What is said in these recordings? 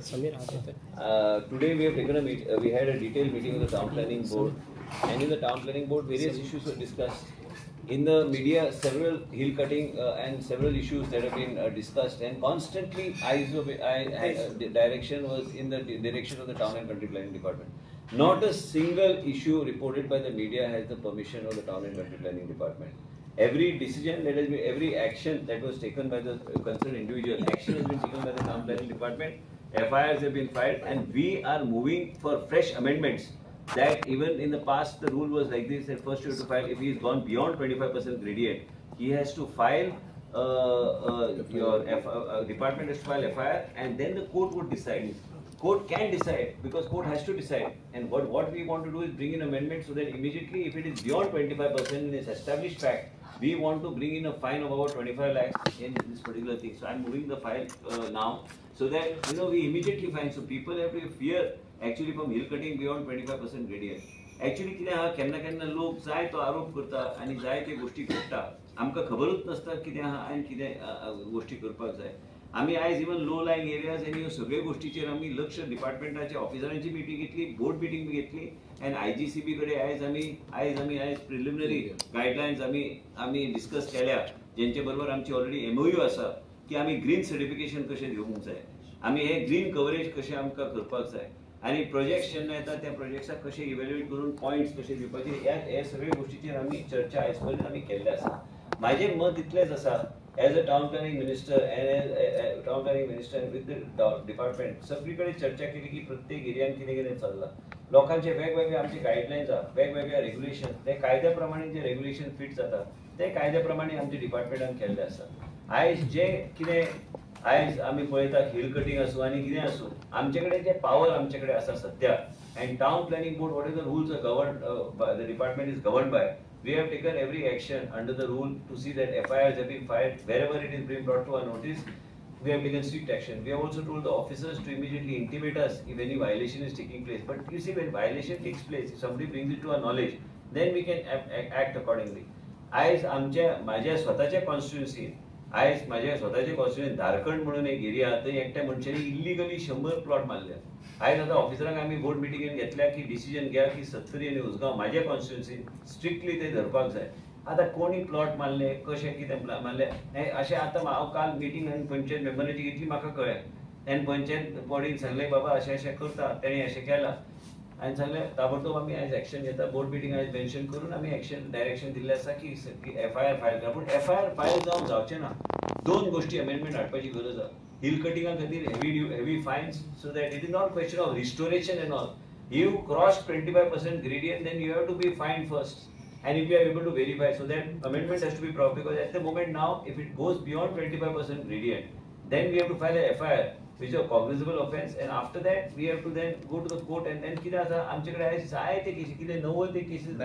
Today we have taken we had a detailed meeting with the town planning board, and in the town planning board various issues were discussed. In the media, several hill cutting and several issues that have been discussed, and constantly direction was in the direction of the town and country planning department. Not a single issue reported by the media has the permission of the town and country planning department. Every decision that has been, every action that was taken by the concerned individual, action has been taken by the town planning department. FIRs have been filed, and we are moving for fresh amendments. That even in the past the rule was like this, that first you have to file, if he has gone beyond 25% gradient, he has to file department has to file FIR, and then the court would decide. Court can decide, because court has to decide. And what we want to do is bring in amendments so that immediately, if it is beyond 25% in its established fact, we want to bring in a fine of about 25 lakhs in this particular thing. So I'm moving the file now, so that we immediately fine. So people have to fear actually from hill cutting beyond 25% gradient. Actually कितें आहा, केन्ना लोक जाय तो आरोप करता आनी जाय ते गोष्टी करता. आमकां खबरूच नसता कितें आहा आनी कितें गोष्टी करपाक जाय. आमी आयज इवन लो लायंग एरियाज आनी ह्यो सगळ्यो गोष्टीचेर आमी लक्ष डिपार्टमेंटाच्या ऑफिसरांची मिटींग घेतली, बोर्ड मिटींग बी घेतली, आनी IGCB कडेन आयज आमी प्रिलिमिनरी गायडलायन्स आमी डिस्कस केल्या, जेंचे बरोबर आमची ऑलरेडी MOU आसा की आमी ग्रीन सर्टिफिकेशन कशें दिवंक जाय, आमी हे ग्रीन कवरेज कशें आमकां करपाक जाय, आनी प्रोजेक्ट्स जेन्ना येता त्या प्रोजेक्ट्साक कशें इवॅल्युएट करून पॉयंट्स कशे दिवपाचे, हे सगळ्यो गोष्टीचेर आमी चर्चा आयज पर्यंत आमी केल्ले आसा. म्हाजें मत इतलेंच आसा, as a town planning minister and with the department, सगळीकडे चर्चा केली की प्रत्येक एरियान कितें चल्लां. लोकांचे वेगवेगळे आमचे गायडलायन्स आहा, वेगवेगळे रेग्युलेशन, ते कायद्या प्रमाणे जे रेग्युलेशन फिट जाता ते कायद्या प्रमाणे आमच्या डिपार्टमेंटान केल्ले आसा. आयज जे कितें आयज आमी पळयता, हिल कटिंग आसूं आनी कितें आसूं, आमचे कडेन जे पावर आमचे कडेन आसा सद्या, and town planning board, what is the rules are governed by the department is governed by, we have taken every action under the rule to see that FIRs have been filed wherever it is being brought to our notice. We have taken strict action. We have also told the officers to immediately intimate us if any violation is taking place. But you see, when violation takes place, if somebody brings it to our knowledge, then we can act accordingly. आयज माझ्या स्वताच्या कॉन्स्टिट्युएन्सीन, आयज माझ्या स्वताच्या कॉन्स्टिट्युएन्सीन धारखंड म्हणून एक area, थंय एकट्या मनशांनी इल्लिगली 100 प्लॉट मारल्या. आयज आता ऑफिसरांक आमी बोर्ड मिटिंगेन घेतल्या की डिसिजन घ्या की सत्तरी आनी उसगांव म्हाज्या कॉन्स्टिट्युएन्सीन स्ट्रिक्टली ते धरपाक जाय. आता कोणी प्लॉट मारले, कशें कितें मारले, अशें आतां हांव काल मिटींग आनी पंचायत मेंबरांची घेतली, म्हाका कळ्ळें. आनी पंचायत बॉडीन सांगलें बाबा अशें करता, तेणी अशें केलां, आनी सांगलें ताबडतोब आमी आयज एक्शन घेता. बोर्ड मिटींग आयज मेन्शन करून आमी एक्शन डायरेक्शन दिल्लें आसा की FIR फायल करा. पूण FIR फायल जावचें ना. 2 गोष्टी अमेंडमेंट हाडपाची गरज आसा. हिल कटिंगा खातीर heavy fines, so that it is not question of restoration and all. You cross 25% gradient, then you have to be fined first, and if you are able to verify, so that amendment has to be proper, because at the moment now, if it goes beyond 25% gradient, then we have to file a FIR, which is a cognizable offence, and after that we have to then go to the court, and then कितें आसा आमचे कडेन जायते cases, कितें 90 cases,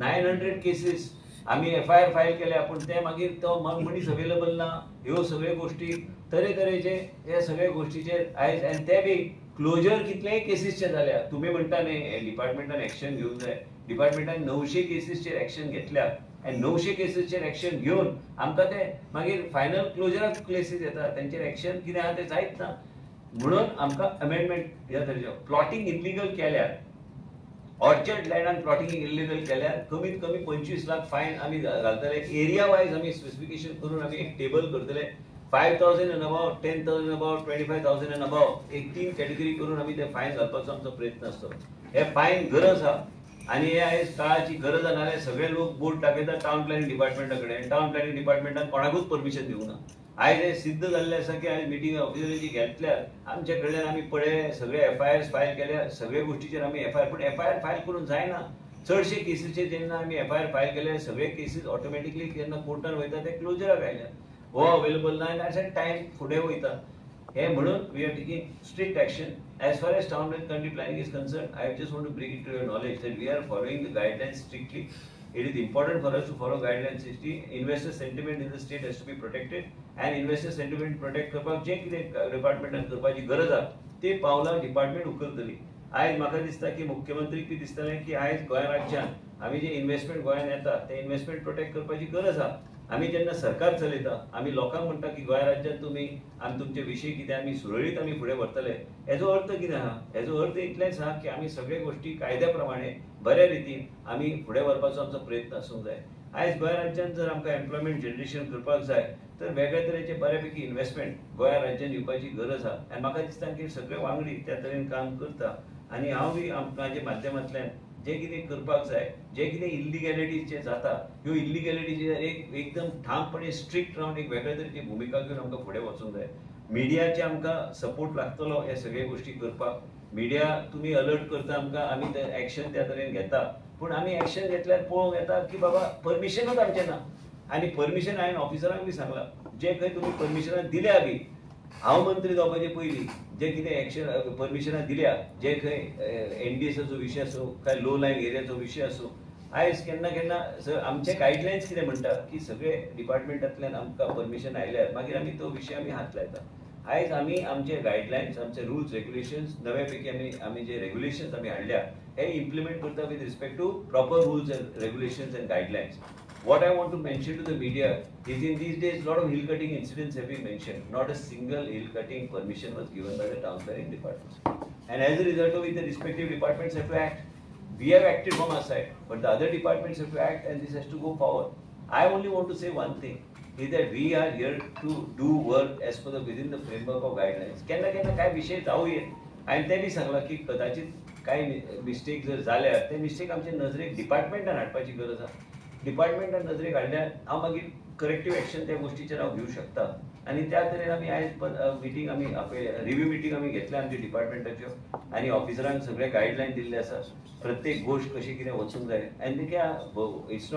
900 cases आम्ही FIR file केल्या, पण ते मागीर तो मनीस अवेलेबल ना. ह्यो सगळ्यो गोष्टी तरेतरेचे हे सगळ्या गोष्टीचे आयज, आनी ते बी क्लोजर कितलेय केसीसचे जाल्या. तुम्ही म्हणटा न्ही डिपार्टमेंटान एक्शन घेवंक जाय, डिपार्टमेंटान 900 केसीसचेर एक्शन घेतल्या, आनी 900 केसीसचेर एक्शन घेवन आमकां ते मागीर फायनल क्लोजराक केसीस येता, तेंचेर एक्शन कितें आहा तें जायत ना. म्हणून आमकां अमेंडमेंट ह्या तरेचो प्लॉटिंग इल्लिगल केल्यार, ऑर्चर्ड लँडान प्लॉटिंग इल्लिगल केल्यार कमीत कमी 25 लाख फायन आमी घालतले. एरिया वायज आमी स्पेसिफिकेशन करून आमी एक टेबल करतले. 5,000 and above, 10,000 above, 25,000 and above, एक 3 कॅटेगरी करून आमी ते फायन घालपाचो आमचो प्रयत्न आसतो. हे फायन गरज आहा, आनी हे आयज काळाची गरज आहा. नाल्यार सगळे लोक बोर्ड दाखयतात टावन प्लॅनिंग डिपार्टमेंटा कडेन, टावन प्लॅनिंग डिपार्टमेंटान कोणाकूच परमिशन दिवंक ना. आयज हे सिद्ध जाल्लें आसा की आयज मिटींग ऑफिसरांची घेतल्यार आमचे कडल्यान आमी पळय सगळे FIRs फायल केल्या, सगळ्या गोष्टीचेर आमी FIR, पूण FIR फायल करून जायना. चडशे केसीचेर जेन्ना आमी FIR फायल केले, सगळे केसीस ऑटोमॅटिकली जेन्ना कोर्टान वयता ते क्लोजराक आयल्या. हो अवेलेबल ना, आनी टायम फुडें वयता. हे म्हणून we are taking strict action. As far as town and country planning is concerned, I just want to bring it to your knowledge that we are following the guidelines strictly. It is important for us to follow guidelines strictly. Investor sentiment in the state has to be protected, and investor sentiment protect करपाक जे कितें डिपार्टमेंटान करपाची गरज आहा ते पावलां department उखलतली. आयज म्हाका दिसता की मुख्यमंत्रीक बी दिसतलें की आयज गोंय राज्यान आमी जे इन्व्हेस्टमेंट गोंयान येता ते इन्व्हेस्टमेंट प्रोटेक्ट करपाची गरज आहा. आमी जेन्ना सरकार चलयता आमी लोकांक म्हणटा की गोंय राज्यांत तुमी आमी तुमचे विशय कितें आमी सुरळीत आमी फुडें व्हरतले, हेजो अर्थ कितें आहा? हेजो अर्थ इतलेंच आहा की आमी सगळे गोश्टी कायद्या प्रमाणे बऱ्या रितीन आमी फुडें व्हरपाचो आमचो प्रयत्न आसूंक जाय. आयज गोंय राज्यांत जर आमकां एम्प्लॉयमेंट जनरेशन करपाक जाय तर वेगळ्या तरेचे बऱ्यापैकी इन्व्हेस्टमेंट गोंय राज्यांत येवपाची गरज आहा. आनी म्हाका दिसता की सगळे वांगडी त्या तरेन काम करता आनी हांव बी म्हाज्या माध्यमांतल्यान जे कितें करपाक जाय, जे कितें इल्लिगॅलिटीज जाता ह्यो इल्लिगॅलिटीचेर एकदम ठामपणे स्ट्रिक्ट रावन एक वेगळ्या तरेची भुमिका घेवन आमकां फुडें वचूंक जाय. मिडियाचे आमकां सपोर्ट लागतलो हे सगळे गोश्टी करपाक. मिडिया तुमी अलर्ट करता आमकां, आमी ते एक्शन त्या तरेन घेता, पूण आमी एक्शन घेतल्यार पळोवंक येता की बाबा परमिशनूच आमचें ना. आनी परमिशन हांवें ऑफिसरांक बी सांगलां, जे खंय तुमी परमिशनां दिल्या बी, हांव मंत्री जावपाचे पयलीं जे कितें एक्शन परमिशनां दिल्या, जे खंय एनडीएसाचो विशय आसूं काय लो लायन एरियाचो विशय आसूं, आयज केन्ना केन्ना आमचे गायडलायन्स कितें म्हणटा की सगळे डिपार्टमेंटांतल्यान आमकां परमिशन आयल्यार मागीर आमी तो विशय आमी हात लायता. आयज आमी आमचे गायडलायन्स, आमचे रुल्स रेग्युलेशन्स नव्यापैकी आमी जे रेग्युलेशन्स आमी हाडल्या हे इम्प्लिमेंट करता with respect to proper rules and regulations and guidelines. What I want to mention to the media is in these days a lot of hill cutting incidents have been mentioned. Not a single hill cutting permission was given by the town planning department. And as a result of it, the respective departments have to act. We have acted from our side, but the other departments have to act and this has to go forward. I only want to say one thing, is that we are here to do work as per the within the framework of guidelines. केन्ना केन्ना काय विषय जाऊ येत आणि ते बी सांगला की कदाचित काही मिस्टेक जर झाल्या ते मिस्टेक आमच्या नजरेक डिपार्टमेंटान हाडपाची गरज आहा. डिपार्टमेंटान नजरेक हाडल्यार हांव मागीर करेक्टीव एक्शन त्या गोश्टीचेर हांव घेवंक शकता. आनी त्या तरेन आमी आयज मिटींग आमी रिव्यू मिटींग आमी घेतल्या आमच्या डिपार्टमेंटाच्यो आनी ऑफिसरांक सगळे गायडलायन दिल्ले आसा, प्रत्येक गोश्ट कशी कितें वचूंक जाय. आनी ते it's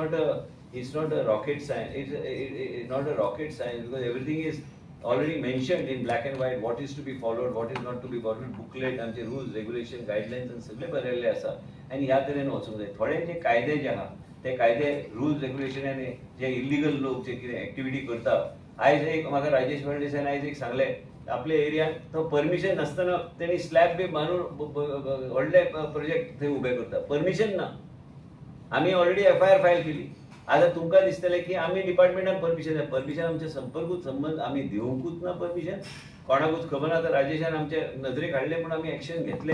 not a rocket science, it's not a rocket science because everything is already mentioned in black and white what is to be followed, what is not to be followed. Booklet आमचे rules regulation guidelines सगळे बरयल्ले आसा आनी ह्या तरेन वचूंक जाय. थोडे जे कायदे जे आहा ते कायदे रुल्स रेग्युलेशन आनी जे इल्लिगल लोक जे कितें एक्टिविटी करता, आयज एक म्हाका राजेश फर्नांडिसान आयज एक सांगले आपल्या एरियान तो परमिशन नासतना तेणी स्लॅब बी बांदून व्हडले प्रोजेक्ट थंय उबे करता, परमिशन ना. आमी ऑलरेडी FIR फायल केली. आता तुमकां दिसतलें की आमी डिपार्टमेंटान परमिशन आमचे संपर्कूच संबंध आमी दिवंकूच ना परमिशन, कोणाकूच खबर ना. राजेशान आमचे नजरेक हाडले म्हणून आमी एक्शन घेतले.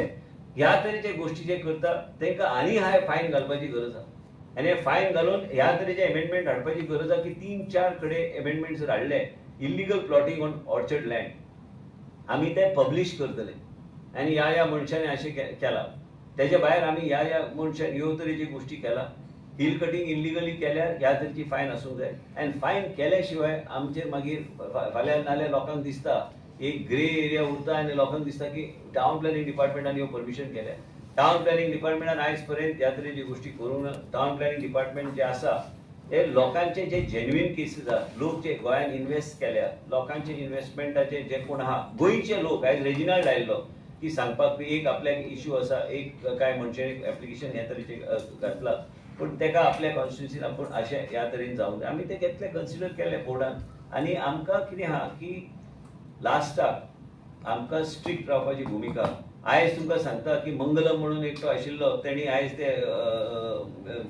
ह्या तरेचे गोश्टी जे करता तांकां आनी हाय फायन घालपाची गरज आहा आनी हे फायन घालून ह्या तरेचे अमेंडमेंट हाडपाची गरज आहा की 3-4 कडेन अमेंडमेंट्स जर हाडले illegal plotting on orchard land, आमी ते पब्लीश करतले आनी ह्या मनशांनी अशें केलां. तेजे भायर आमी ह्या मनशान ह्यो तरेची गोश्टी केला. हिल कटिंग इल्लिगली केल्यार ह्या तरेची फायन आसूंक जाय आनी फायन केल्या शिवाय आमचेर मागीर फाल्यां नाल्यार लोकांक दिसता एक ग्रे एरिया उरता आनी लोकांक दिसता की टावन प्लॅनिंग डिपार्टमेंटान ह्यो परमिशन केल्या. टावन प्लॅनिंग डिपार्टमेंटान आयज पर्यंत ह्या तरेची गोश्टी करूंक ना. टावन प्लॅनिंग डिपार्टमेंट जे आसा हे लोकांचे जे जेन्युइन केसीस आहा, लोक जे गोंयान इन्व्हेस्ट केल्या, लोकांचे इन्व्हेस्टमेंटाचे जे कोण आहा गोंयचे लोक, आयज रेजिनाल्ड आयल्लो की सांगपाक एक आपल्याक इश्यू आसा, एक काय मनशान एक एप्लिकेशन ह्या तरेचे घातला पूण तेका आपल्या कॉन्स्टिट्युन्सीन आपूण अशें ह्या तरेन जावंक जाय. आमी ते घेतले, कन्सिडर केले बोर्डान आनी आमकां कितें आहा की लास्टाक आमकां स्ट्रिक्ट रावपाची भुमिका. आयज तुमकां सांगता की मंगलम म्हणून एकटो आशिल्लो तेणी आयज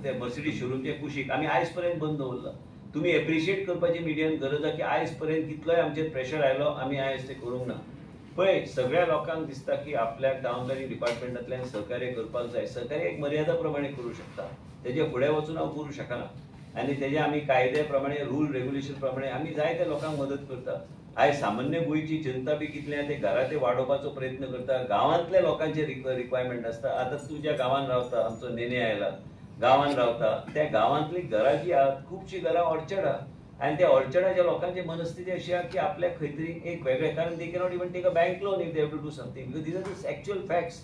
ते मर्सिडीज शोरूमचे कुशीक आमी आयज पर्यंत बंद दवरला. तुमी एप्रिशिएट करपाची मिडियान गरज आहा की आयज पर्यंत कितलोय आमचेर प्रेशर आयलो आमी आयज ते करूंक ना. पळय सगळ्या लोकांक दिसता की आपल्याक टावन प्लॅनिंग डिपार्टमेंटांतल्यान सहकार्य करपाक जाय. सहकार्य एक मर्यादा प्रमाणे करूं शकता, तेजे फुडें वचून हांव करूं शकना आनी तेजे आमी कायद्या प्रमाणे रूल रेग्युलेशन प्रमाणे आमी जाय त्या लोकांक मदत करता. आयज सामान्य गोंयची जनता बी कितले ते घरा ते वाडोवपाचो प्रयत्न करता. गांवांतल्या लोकांचे रिक्वायरमेंट आसता. आतां तुज्या गांवांत रावता, आमचो नेने आयला गांवांत रावता, त्या गांवांतली घरां जी आहात खुबशीं घरां ऑर्चर्ड आहा आनी त्या ऑर्चर्डाच्या लोकांची मनस्थिती अशी आहा की आपल्याक खंय तरी एक वेगळे कारण they cannot even take a bank loan if they have to do something because these are the actual facts.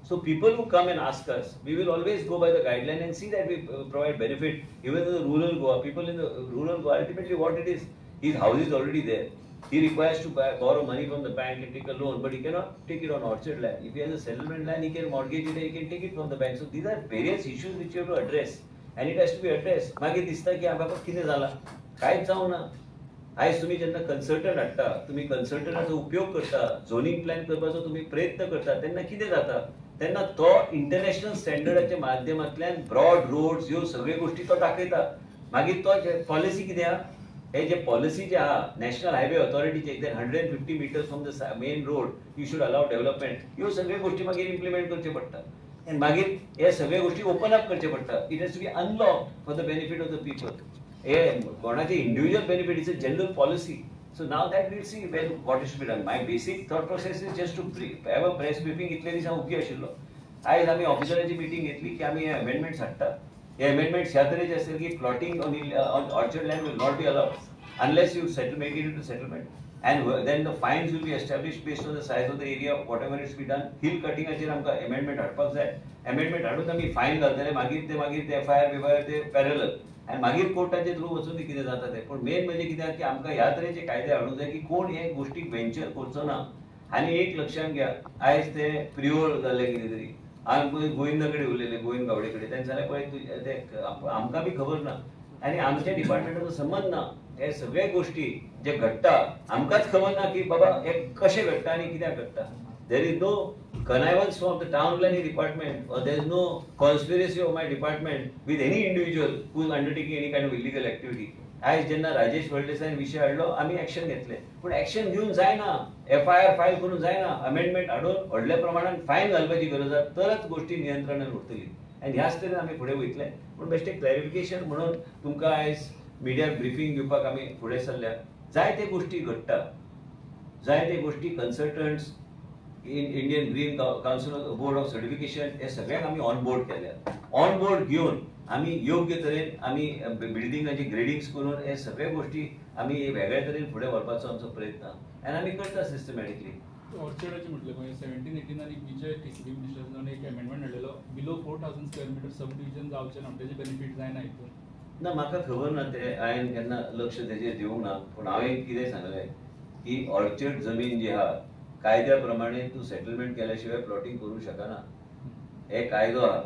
So people who come and ask us, we will always go by the guideline and see that we provide benefit. Even in the rural Goa, people in the rural Goa, ultimately what it is, his house is already there. He requires to borrow money from the bank and take a loan, but he cannot take it on orchard land. If he has a settlement land, he can mortgage it, he can take it from the bank. So these are various issues which you have to address, and it has to be addressed. मागीर दिसता की बाबा कितें जाला, कांयच जावं ना. आयज तुम्ही जेन्ना कन्सल्टंट हाडटा, तुम्ही कन्सल्टंटाचो उपयोग करता, झोनिंग प्लॅन करपाचो तुम्ही प्रयत्न करता, तेन्ना कितें जाता, तेन्ना तो इंटरनॅशनल स्टँडर्डाच्या माध्यमांतल्यान ब्रॉड रोड्स ह्यो सगळ्यो गोश्टी तो दाखयता. मागीर तो पॉलिसी कितें आहा, हे जे पॉलिसी जे आहा नॅशनल हायवे ऑथॉरिटीचे ते 150 metres from the main road you should allow development, ह्यो सगळ्यो गोष्टी मागीर इम्प्लिमेंट करचे पडटा आणि मागीर हे सगळ्यो गोष्टी ओपन अप करचे पडटा. It has to be unlock for the benefit of the people. हे कोणाचे individual benefit is a general policy. So now that we'll see when what is to be done. My basic thought process is just to have a press briefing. इतले दिसा okay आशिल्लो. आयज आमी ऑफिसरांची meeting घेतली की आमी हे अमेंडमेंट्स हाडटा. हे अमेंडमेंट्स ह्या तरेचे आसले की plotting on orchard land will not be allowed unless you make it into settlement, and then the fines will be established based on the size of the area, whatever is to be done. Hill cutting आचेर आमकां amendment हाडपाक जाय. amendment हाडून आमी फायन घालतले, मागीर ते FIR ते पॅरलल आणि मागीर कोर्टाचे थ्रू वचून कितें जाता ते. पण मेन म्हणजे कित्याक की आमकां ह्या तरेचे कायदे हाडूंक जाय की कोण हे गोष्टीक व्हेंचर करचो ना. आनी एक लक्षात घ्या, आयज ते प्रिओर जाल्ले कितें तरी आमी गोविंदा कडेन उलयले, गोविंद गावडे कडेन, तेंचे जाल्यार पळय ते आमकां बी खबर ना आनी आमच्या डिपार्टमेंटाचो संबंध ना. हे सगळे गोष्टी जे घडटा आमकांच खबर ना की बाबा हे कशें घडटा आनी कित्याक घडटा. There is no connivance from the town planning department, or there is no conspiracy of my department with any individual who is undertaking any kind of illegal activity. आयज जेन्ना राजेश फळदेसायन विशय हाडलो आमी एक्शन घेतले, पूण एक्शन घेवन जायना, FIR फायल करून जायना. अमेंडमेंट हाडून व्हडल्या प्रमाणात फायन घालपाची गरज आसा, तरच गोष्टी नियंत्रणान उरतली आनी ह्याच तरेन आमी फुडें वयतले. पूण बेश्टे क्लॅरिफिकेशन म्हणून तुमकां आयज मिडिया ब्रिफींग दिवपाक आमी फुडें सरल्या. जायते गोष्टी घडटा, जायते गोष्टी consultants Indian green council board of certification हे सगळ्यांक आमी ऑन बोर्ड केल्या. ऑन बोर्ड घेवन आमी योग्य तरेन आमी बिल्डिंगाची ग्रेडिंग्स करून हे सगळे गोष्टी आमी वेगळ्या तरेन फुडें व्हरपाचो आमचो प्रयत्न आनी आमी करता सिस्टमॅटिकली. ऑर्चर्डाचे म्हटलें म्हणजे 17-18 आनी बीजे TCP मिनिस्टरान एक अमेंडमेंट हाडलेलो, बिलो 4000 स्क्वेअर मिटर सब डिव्हिजन जावचें ना, तेजे बेनिफीट जायना हितून. ना म्हाका खबर ना, ते हांवें केन्ना लक्ष तेजेर दिवंक ना. पूण हांवें कितें सांगलें की ऑर्चर्ड जमीन जी आहा कायद्या प्रमाणे तूं सेटलमेंट केल्या शिवाय प्लॉटिंग करूं शकना. हे कायदो आहा.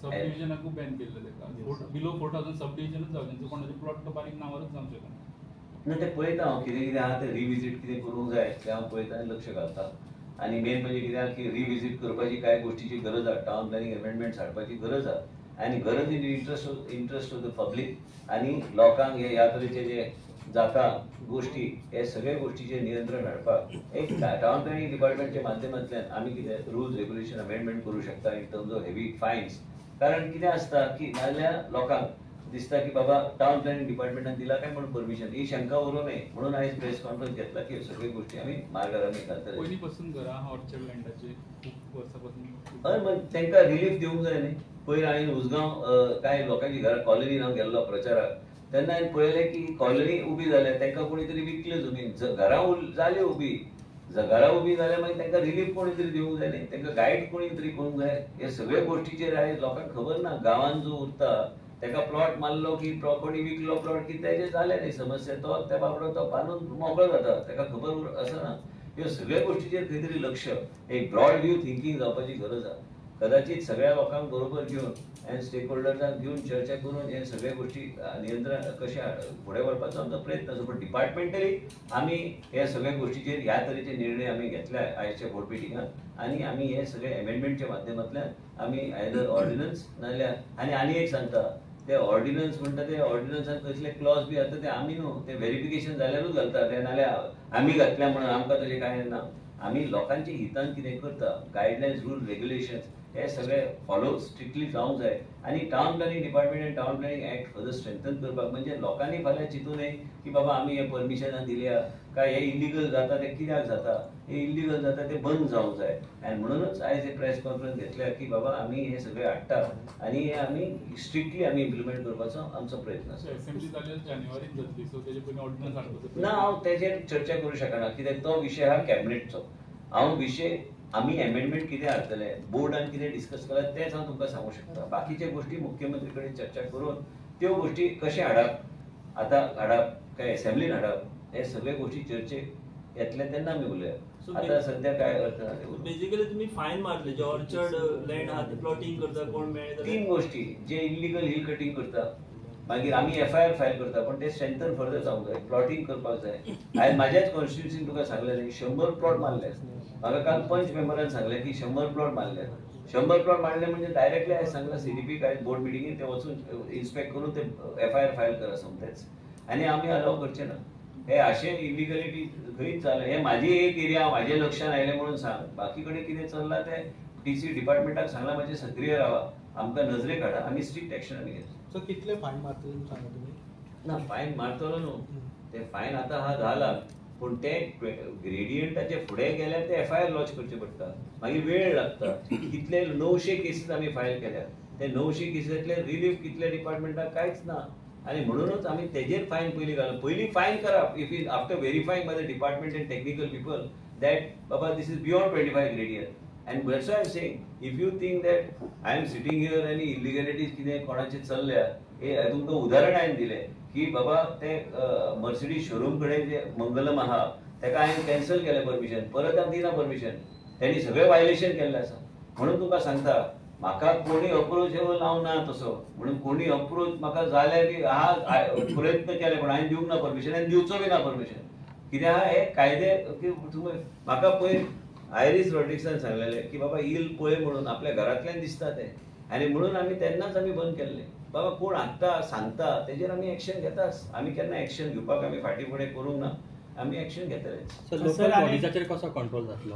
सब डिव्हिजनाकूय बॅन केल्लें तेका. बिलो 4000 सब डिव्हिजनच जावचें, कोणाचे प्लॉट तो बारीक नांवारूच जावंक शकना. ना ते पळयता हांव कितें कितें आहा ते रिविजीट कितें करूंक जाय तें हांव पळयता आनी लक्ष घालता. आनी मेन म्हणजे कित्याक की रिविजीट करपाची कांय गोष्टीची गरज आहा, टावन प्लॅनिंग अमेंडमेंट्स हाडपाची गरज आहा. आनी गरज in interest of the public आनी लोकांक हे ह्या तरेचे जे जाता गोष्टी हे सगळे गोष्टीचे नियंत्रण हाडपाक एक टावन प्लॅनिंग डिपार्टमेंटच्या माध्यमांतल्यान आमी कितें रुल्स रेग्युलेशन अमेंडमेंट करूं शकता in terms of heavy finance. कारण कितें आसता की नाजाल्यार लोकांक दिसता की बाबा टावन प्लॅनिंग डिपार्टमेंटान दिला काय म्हणून परमिशन, ही शंका उरूं नये म्हणून आयज प्रेस कॉन्फरन्स घेतला की सगळ्यो गोष्टी आमी मार्गार आमी घालतले. पयलीं पासून घरा ऑर्चर्ड लँडाचे खूब वर्सां पासून हय, मग तांकां रिलीफ दिवंक जाय न्ही. पयर हांवें उसगांव कांय लोकांची घरा कॉलनीन हांव गेल्लो प्रचाराक, तेन्ना हांवें पळयलें की कॉलनी उबी जाल्या, तांकां कोणी तरी विकल्यो जमीन, घरां जाली उबी, घरां उबी जाल्यार मागीर तांकां रिलीफ कोणी तरी दिवंक जाय न्ही, तांकां गायड कोणी तरी करूंक जाय. हे सगळे गोष्टीचेर आयज लोकांक खबर ना. गांवांत जो उरता ताका प्लॉट मारलो की कोणी विकलो प्लॉट की तेजे जालें न्ही समस्या, तो त्या बाबडो तो बांदून मोकळो जाता, ताका खबर आसना. ह्यो सगळ्या गोष्टीचेर खंय तरी लक्ष, एक ब्रॉड व्यू थिंकींग जावपाची गरज आहा. कदाचित सगळ्या लोकांक बरोबर घेवन आनी स्टेक होल्डर्सांक घेवन चर्चा करून हे सगळे गोष्टी नियंत्रण कशे फुडें व्हरपाचो आमचो प्रयत्न आसा. पण डिपार्टमेंटली आमी हे सगळ्या गोष्टीचेर ह्या तरेचे निर्णय आमी घेतल्या आयच्या बोर्ड मिटिंगात आनी आमी हे सगळे अमेंडमेंटच्या माध्यमांतल्यान आमी आयदर ऑर्डिनन्स नाजाल्यार आनी एक सांगता ते ऑर्डिनन्स म्हणटा ते ऑर्डिनन्सान कसले क्लॉज बी आसता ते आमी न्हू, ते व्हेरिफिकेशन जाल्यारूच घालता, ते नाल्यार आमी घातल्या म्हणून आमकां तशें कांय ना. आमी लोकांच्या हितान कितें करता, गायडलायन्स रूल रेग्युलेशन्स हे सगळे फॉलो स्ट्रिक्टली जावंक जाय. आनी टावन प्लॅनिंग डिपार्टमेंट आनी town planning act further strengthen करपाक, म्हणजे लोकांनी फाल्यां चिंतू नये की बाबा आमी हे परमिशनां दिल्या काय हे इलिगल जाता ते कित्याक जाता, हे इलिगल जाता ते बंद जावंक जाय. आनी म्हणूनच आयज हे प्रेस कॉन्फरन्स घेतल्या की बाबा आमी हे सगळे हाडटा आनी हे आमी स्ट्रिक्टली आमी इम्प्लिमेंट करपाचो आमचो प्रयत्न आसा. असेंब्ली जाल्यार जानेवारीत जातली, सो तेजे पयलीं ऑर्डिनन्स हाडपाचो ना, हांव तेजेर चर्चा करूं शकना कित्याक तो विशय आहा कॅबिनेटचो. हांव विशय आमी अमेंडमेंट कितें हाडटले, बोर्डान कितें डिस्कस केलां तेंच हांव तुमकां सांगूं शकता. बाकीचे गोष्टी मुख्यमंत्री कडेन चर्चा करून त्यो गोष्टी कशे हाडप, आतां हाडप काय असेंब्लीन हाडप, हे सगळे गोष्टी चर्चेक येतले तेन्ना आमी उलया. आता सध्या काय अर्थ ना. बेसिकली तुम्ही फायन मारले जे ऑर्चर्ड लँड आहा ते प्लॉटिंग करता कोण मेळ्ळे तीन गोष्टी, जे इलिगल हिल कटिंग करता मागीर आमी FIR फायल करता, पण ते स्ट्रेंथन फर्दर जावंक जाय, प्लॉटिंग करपाक जाय. हांवें म्हाज्याच कॉन्स्टिट्युन्सीन तुका सांगलें 100 प्लॉट मारले. म्हाका काल पंच मेंबरान सांगलें की 100 प्लॉट मारले. 100 प्लॉट मारले म्हणजे डायरेक्टली हांवें सांगलां CDP काय बोर्ड मिटिंगेन ते वचून इन्स्पेक्ट करून ते FIR फायल करा सोमतेच. आणि आम्ही अलाव करचे ना. हे असे इलिगलिटी खंयच चालू. हे माझी एक एरिया माझे लक्षात आयले म्हणून सांग. बाकीकडे कितें चल्ला ते टीसी डिपार्टमेंटाक सांगला म्हणजे सक्रिय राहा, आमकां नजरे काढा, आम्ही स्ट्रिक्ट एक्शन आम्ही घेतो. सो कितले फायन मारतले सांगा तुम्ही? ना फायन मारतलो न्हू ते फायन आता हा झाला, पण ते ग्रेडियंटाचे फुडें गेल्यार ते FIR लॉन्च करचे पडटा, मागीर वेळ लागता. कितले 900 केसीस आमी फायल केल्या, ते 900 केसींतले रिलीफ कितले डिपार्टमेंटाक कांयच ना. आणि म्हणूनच आम्ही तेजेर फायन पयली फायन करप if is after verifying by the department and technical people that बाबा this is beyond 25 gradient. And that's why I'm saying, if you think that I am sitting here आणि illegalities कितें कोणाचे चल्ल्या, हे तुमकां उदाहरण हांवें दिलें की बाबा ते मर्सिडीज शोरूम कडेन जे मंगलम आहा तेका हांवें कॅन्सल केलें परमिशन, परत हांव दिना परमिशन. तेणी सगळें वायलेशन केल्लें आसा. म्हणून तुका सांगता, म्हाका कोणी अप्रोचेबल हांव ना तसो, म्हणून कोणी अप्रोच म्हाका जाल्यार की हा प्रयत्न केले पण हांवें दिवंक ना परमिशन आनी दिवचो बी ना परमिशन. कित्याक हे कायदे म्हाका पयर आयरिस रॉड्रिक्सान सांगलेले की बाबा इल पळय म्हणून आपल्या घरांतल्यान दिसता ते, आनी म्हणून आमी तेन्नाच आमी बंद केल्ले. बाबा कोण हाडटा सांगता तेजेर आमी एक्शन घेताच. आमी केन्ना एक्शन घेवपाक आमी फाटीं फुडें करूंक ना, आमी एक्शन घेतले. लोकल बॉडीजाचेर कसो कंट्रोल जातलो?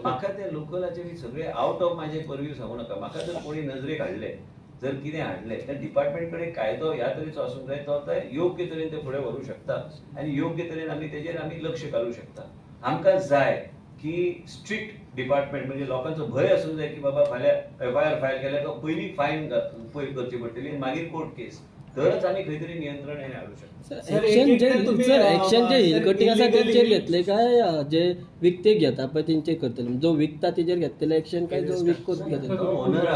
म्हाका ते लोकलाचे बी सगळे आउट ऑफ म्हाजे परव्यू सांगू नका. म्हाका जर कोणी नजरेक हाडले, जर कितें हाडले तर डिपार्टमेंट कडेन कायदो ह्या तरेचो आसूंक जाय, तो योग्य तरेन ते फुडें व्हरूंक शकता आनी योग्य तरेन आमी तेजेर आमी लक्ष घालूंक शकता. आमकां जाय की स्ट्रिक्ट डिपार्टमेंट, म्हणजे लोकांचो भंय आसूंक जाय की बाबा फाल्यां FIR फायल केल्यार तो पयली फायन करची पडटली, मागीर कोर्ट केस, तरच आमी खंय तरी नियंत्रण हाडूं शकता. एक्शन जे हिल कटींग आसा तेचेर घेतले काय जे विकते घेता पळय तेंचेर करतले? जो विकता तेचेर घेतलेले एक्शन काय जो विकत घेतले? ओनर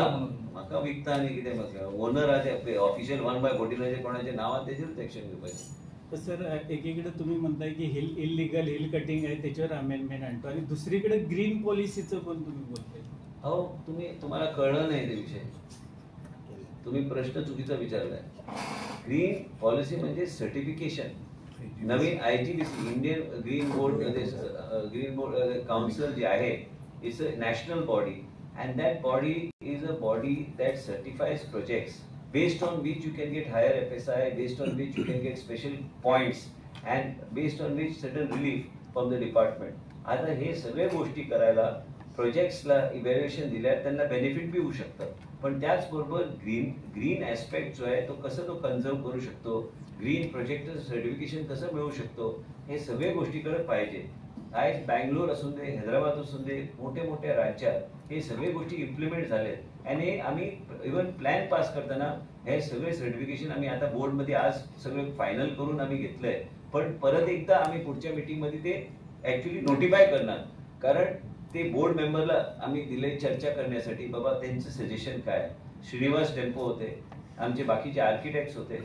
म्हाका विकता आनी कितें म्हाका ओनर आहा ऑफिशियल 1/14 कोणाचे नांवान तेजेरूच एक्शन घेवपाचें. सर एकीकडे तुम्ही म्हणताय की इलिगल हिल कटिंग आहे त्याच्यावर अमेंडमेंट आणतो आणि दुसरीकडे ग्रीन पॉलिसीचं पण तुम्ही बोलताय. अहो तुम्हाला कळलं नाही ते विषय, तुम्ही प्रश्न चुकीचा विचारलाय. ग्रीन पॉलिसी म्हणजे सर्टिफिकेशन. नवीन IGBC Indian green board council जे आहे, it's a national body and that body is a body that certifies projects based on which you can get higher FSI, based on which you can get special points and based on which certain relief from the department. आता हे सगळे गोष्टी करायला प्रोजेक्ट्सला evaluation दिल्यार त्यांना benefit बी होऊ शकतं, पण त्याचबरोबर ग्रीन ऍस्पेक्ट जो आहे तो कसं तो कन्झर्व करू शकतो, ग्रीन प्रोजेक्ट सर्टिफिकेशन कसं मिळवू शकतो, हे सगळे गोष्टीकडे पाहिजे. आज बँगलोर असून दे, हैदराबाद असून दे, मोठ्या राज्यात हे सगळे गोष्टी इम्प्लिमेंट झालेत आणि आम्ही इव्हन प्लॅन पास करताना हे सगळे सर्टिफिकेशन आम्ही आता बोर्डमध्ये आज सगळं फायनल करून आम्ही घेतलंय. पण परत एकदा आम्ही पुढच्या मीटिंगमध्ये ते ऍक्च्युली नोटिफाय करणार, कारण ते बोर्ड मेंबरला आम्ही दिले चर्चा करण्यासाठी. बाबा त्यांचं सजेशन काय. श्रीनिवास टेम्पो होते, आमचे बाकीचे आर्किटेक्ट्स होते,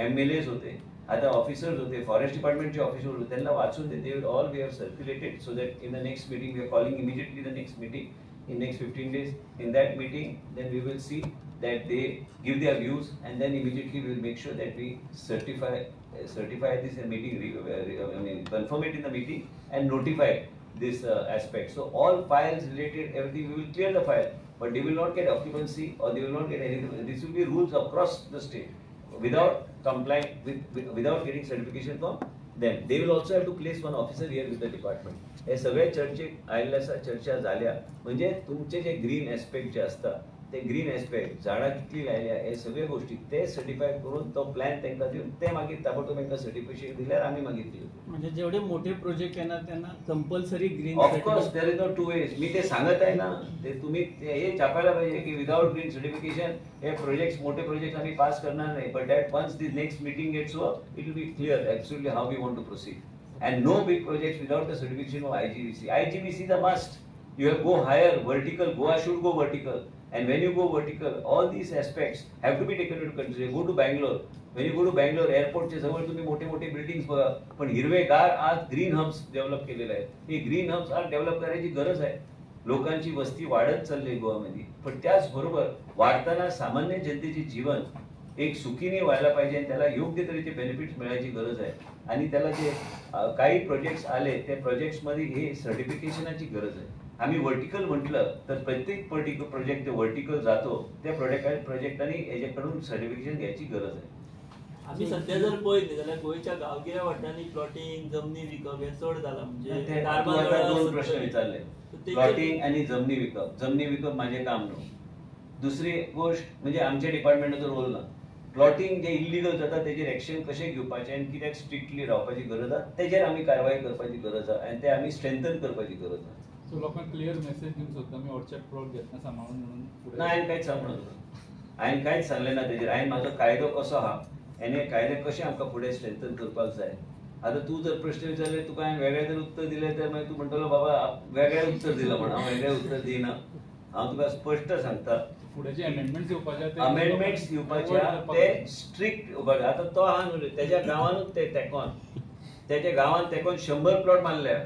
MLAs होते, आता ऑफिसर्स होते, फॉरेस्ट डिपार्टमेंटचे ऑफिसर होते, त्यांना वाचून दे. They all we have circulated so that in the next meeting we are calling immediately the next meeting in next 15 days. In that meeting then we will see that they give their views and then immediately we will make sure that we certify this meeting, I mean confirm it in the meeting and notify this aspect. So all files related everything we will clear the file, but they will not get occupancy or they will not get anything. This will be rules across the state without complying without getting certification from them. They will also have to place one officer here with the department. हे सगळे चर्चा झाल्या म्हणजे तुमचे जे green aspect जे असतात ते ग्रीन ऍस्पेक्ट, झाडां कितली लायल्या, हे सगळे गोष्टी ते सर्टिफाय करून तो प्लॅन तांकां दिवन ते मागीर ताबडतोब तांकां सर्टिफिकेशन दिल्यार आमी मागीर दिवं. म्हणजे जेवढे मोठे प्रोजेक्ट येणार त्यांना compulsory green. Of course there is no two ways. मी ते सांगत आहे ना, ते तुम्ही हे छापायला पाहिजे की विदाउट ग्रीन सर्टिफिकेशन हे प्रोजेक्ट्स मोठे प्रोजेक्ट आम्ही पास करणार नाही. But that once the next meeting gets over it will be clear actually how we want to proceed. And no big projects without the certification of IGBC. IGBC is a must. You have to go higher, vertical. Goa should go vertical. And when you go vertical, all these aspects have to be taken into consideration. Go to Bangalore. When you go to Bangalore, airport चे जवळ तुम्ही मोठे buildings बघा, पण हिरवेगार आज green hubs develop केलेले आहेत. हे ग्रीन हब्स आज डेव्हलप करायची गरज आहे. लोकांची वस्ती वाढत चालली गोवामध्ये, पण त्याचबरोबर वाढताना सामान्य जनतेचे जीवन एक सुखीने व्हायला पाहिजे आणि त्याला योग्य तऱ्हेचे बेनिफिट्स मिळायची गरज आहे. आणि त्याला जे काही प्रोजेक्ट्स आले त्या प्रोजेक्ट्समध्ये हे सर्टिफिकेशनाची गरज आहे. आम्ही व्हर्टिकल म्हटलं तर प्रत्येक प्रोजेक्ट जो व्हर्टिकल जातो त्या प्रोजेक्टाने याच्याकडून सर्टिफिकेशन घ्यायची गरज आहे. आम्ही सध्या जर पळयली जाल्यार गोंयच्या गांवगिऱ्या वाठारांनी प्लॉटिंग जमनी विकप हे चड जाला म्हणजे ते कारवार तू आता वेळा दोन सत्तर. प्रश्न विचारले तर तेचे- प्लॉटिंग आणि जमनी विकप माझे काम न्हू. दुसरी गोष्ट म्हणजे आमच्या डिपार्टमेंटाचो रोल ना. प्लॉटिंग जे इलिगल जाता तेजेर एक्शन कशें घेवपाचें आनी कित्याक स्ट्रिक्टली रावपाची गरज आसा तेजेर आमी कारवाई करपाची गरज आसा आनी ते आमी स्ट्रेंथन करपाची गरज आसा. सो लोकांक क्लियर मेसेज दिवंक सोदता आमी व्हॉट्सएप प्लॉट घेतना सांबाळून म्हणून फुडें. ना हांवें कांयच सांगूं ना. हांवें कांयच सांगलें ना तेजेर. हांवें म्हाजो कायदो कसो आहा आनी हे कायदे कशे आमकां फुडें स्ट्रेंथन करपाक जाय. आतां तूं जर प्रश्न विचारले तुका हांवें वेगळें जर उत्तर दिलें तर मागीर तूं म्हणटलो बाबा वेगळें उत्तर दिलां म्हणून. हांव वेगळें उत्तर दिना. हांव तुका स्पश्ट सांगता फुडें जे अमेंडमेंट्स येवपाचे ते अमेंडमेंट्स येवपाचे ते स्ट्रिक्ट येवपाचे. आतां तो आहा न्हू रे, तेज्या गांवानूच ते तेकोन तेज्या गांवान तेकोन 100 प्लॉट मारल्या.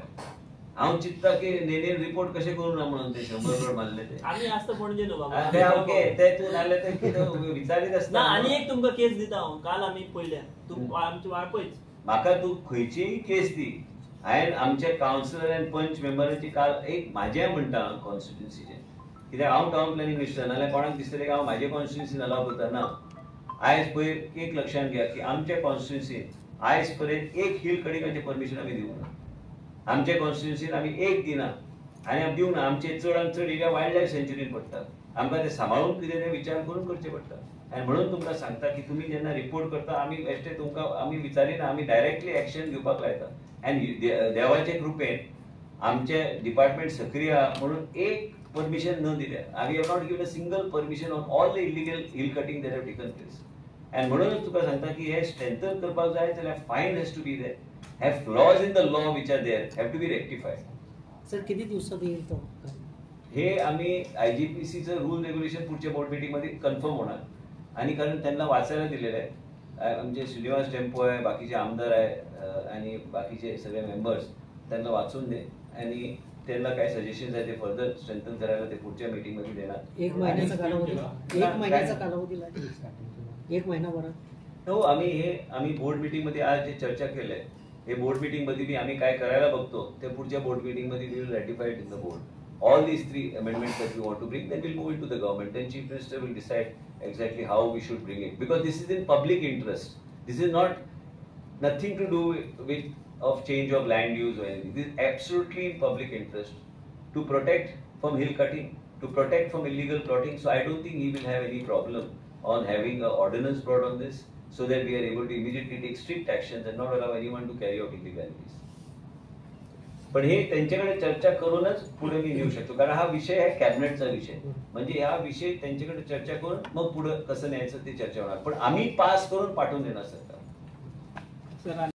हांव चिंतता की नेनेन रिपोर्ट कशें करूं ना म्हणून ते 100 प्लॉट मारले ते. आमी आसता पणजे न्हू बाबा. ते ओके ते तूं नाल्यार ते कितें विचारीत ना आसता. आनी एक तुमकां केस दिता हांव. काल आमी पळयल्या तूं आमची वाट पळयच. म्हाका तूं खंयचीय केस दी. हांवें आमच्या कावन्सिलर आनी पंच मेंबरांची काल एक म्हाजें म्हणटा कॉन्स्टिट्युन्सीचें कित्याक हांव टावन प्लॅनिंग मिनिस्टर नाल्यार कोणाक दिसतलें की हांव म्हाजे कॉन्स्टिट्युन्सीन अलाव करता ना. आयज पयर एक लक्षांत घ्या की आमच्या कॉन्स्टिट्युन्सीन आयज पर्यंत एक हिल कटिंगाचें परमिशन आमी दिवंक ना. आमच्या कॉन्स्टिट्युन्सीन आमी एक दिना आनी आमी दिवंक ना. आमचे चडांत चड एरिया वायल्ड लायफ सेंच्युरीन पडटा. आमकां ते सांबाळून कितें ते विचार करून करचें पडटा. आनी म्हणून तुमकां सांगता की तुमी जेन्ना रिपोर्ट करता आमी बेश्टे तुमकां आमी विचारिना. आमी डायरेक्टली एक्शन घेवपाक लायता. आनी देवाचे कृपेन आमचे डिपार्टमेंट सक्रीय आहा म्हणून एक परमिशन न दिल्या. We have not given a single permission on all the illegal hill cutting that have taken place. आनी म्हणूनच तुका सांगता की हे स्ट्रेंथन करपाक जाय जाल्यार फायन हॅज टू बी देर. हे flaws in the law which are there have to be rectified. Sir किती दिवसात येईल तो? हे आम्ही IGPCचं रूल रेग्युलेशन पुढच्या बोर्ड मीटिंग मध्ये कन्फर्म होणार. आणि कारण त्यांना वाचायला दिलेलं आहे. म्हणजे श्रीनिवास टेम्पो आहे, बाकीचे आमदार आहे आणि बाकीचे सगळे मेंबर्स त्यांना वाचून दे आणि त्यांना काय सजेशन आहे ते फर्दर स्ट्रेंथन करायला ते पुढच्या मीटिंग मध्ये देणार. एक महिन्याचा कालावधी, केला. एक महिन्याचा कालावधी लागेल, एक महिनाभरात. हो आम्ही बोर्ड मीटिंग मध्ये आज जे चर्चा केलंय हे बोर्ड मीटिंग मध्ये आम्ही काय करायला बघतो ते पुढच्या बोर्ड मीटिंग मध्ये we will ratify in the board. All these 3 amendments that we want to bring, then we'll move it to the government. Then Chief Minister will decide exactly how we should bring it. Because this is in public interest. This is nothing to do with of change of land use or anything. This is absolutely in public interest to protect from hill cutting, to protect from illegal plotting. So I don't think he will have any problem on having an ordinance brought on this, so that we are able to immediately take strict actions and not allow anyone to carry out illegalities. पण हे त्यांच्याकडे चर्चा करूनच पुढे मी नेऊ शकतो कारण हा विषय आहे कॅबिनेटचा विषय. म्हणजे हा विषय त्यांच्याकडे चर्चा करून मग पुढे कसं न्यायचं ती चर्चा होणार. पण आम्ही पास करून पाठवून देणार सरकार.